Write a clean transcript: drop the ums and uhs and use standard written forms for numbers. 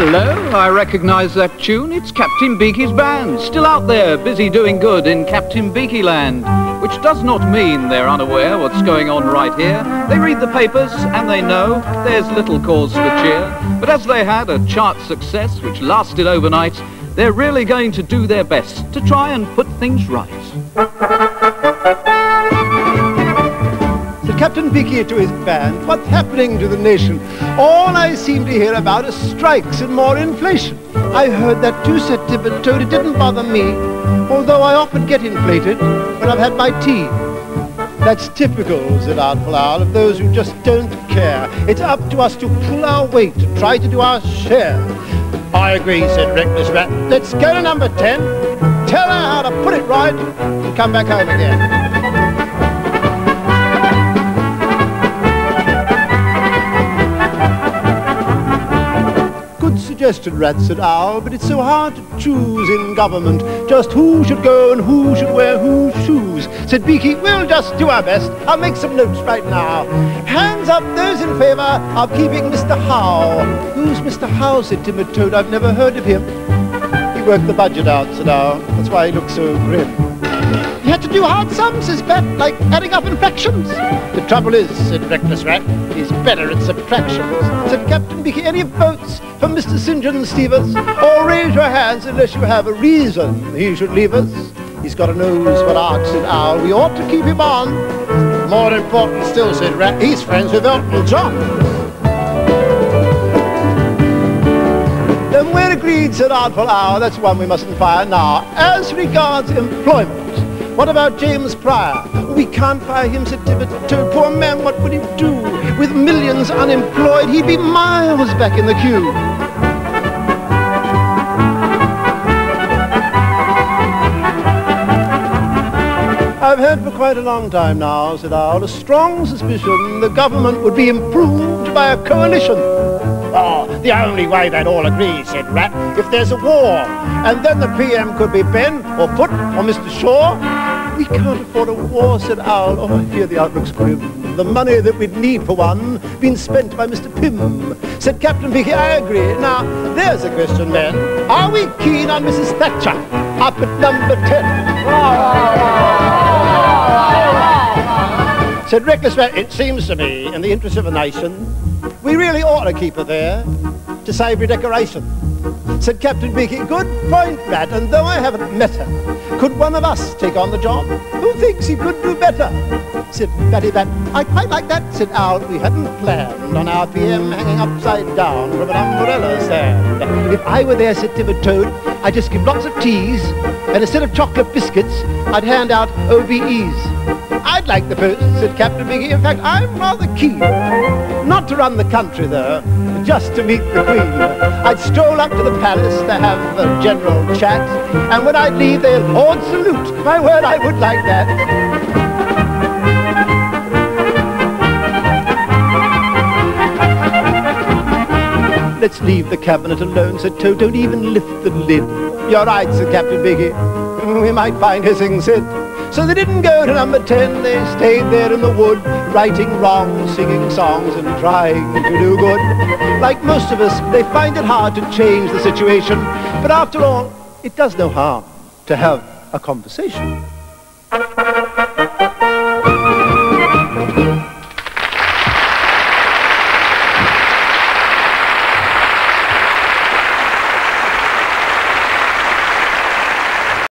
Hello, I recognise that tune. It's Captain Beaky's band, still out there, busy doing good in Captain Beaky land, which does not mean they're unaware what's going on right here. They read the papers and they know there's little cause for cheer. But as they had a chart success which lasted overnight, they're really going to do their best to try and put things right. Captain Beaky to his band, what's happening to the nation? All I seem to hear about is strikes and more inflation. I heard that too, said Tibbet Toad. It didn't bother me, although I often get inflated when I've had my tea. That's typical, said Artful Owl, of those who just don't care. It's up to us to pull our weight, to try to do our share. I agree, said Reckless Rat. Let's go to number 10, tell her how to put it right, and come back home again. Suggested, Rat, said Owl, but it's so hard to choose in government just who should go and who should wear whose shoes. Said Beaky, we'll just do our best. I'll make some notes right now. Hands up those in favour of keeping Mr. Howe. Who's Mr. Howe, said Timid Toad. I've never heard of him. He worked the budget out, said Owl. That's why he looks so grim. He had to do hard sums, says Bet, like adding up infractions. The trouble is, said Reckless Rat, he's better at subtractions. Said Captain Beaky, any votes for Mr. St. John Stevens? Or raise your hands unless you have a reason he should leave us. He's got a nose for art, said Owl. We ought to keep him on. More important still, said Rat, he's friends with Elton John. Then we're agreed, said Artful Owl. That's one we mustn't fire now. As regards employment, what about James Pryor? We can't fire him, said Tibbet Toad. Poor man, what would he do? With millions unemployed, he'd be miles back in the queue. I've heard for quite a long time now, said Owl, a strong suspicion the government would be improved by a coalition. Oh, the only way they'd all agree, said Rat, if there's a war. And then the PM could be Ben, or Foot, or Mr. Shaw. We can't afford a war, said Owl. Oh, I fear the outlook's grim. The money that we'd need for one, been spent by Mr. Pym. Said Captain Beaky, I agree. Now, there's a question, men. Are we keen on Mrs. Thatcher up at number 10? Said Reckless Rat, it seems to me, in the interest of a nation, we really ought to keep her there to save redecoration. Said Captain Beaky, good point, Rat, and though I haven't met her, could one of us take on the job? Who thinks he could do better? Said Fatty Rat, I quite like that, said Owl. We hadn't planned on our PM hanging upside down from an umbrella stand. If I were there, said Timid Toad, I'd just give lots of teas, and instead of chocolate biscuits, I'd hand out OBEs. I'd like the post, said Captain Beaky. In fact, I'm rather keen. Not to run the country, though, just to meet the Queen. I'd stroll up to the palace to have a general chat, and when I'd leave, they'd all salute. My word, I would like that. Let's leave the cabinet alone, said Toad. Don't even lift the lid. You're right, said Captain Beaky. We might find hissing Sid. So they didn't go to number 10, they stayed there in the wood, righting wrongs, singing songs and trying to do good. Like most of us, they find it hard to change the situation, but after all, it does no harm to have a conversation.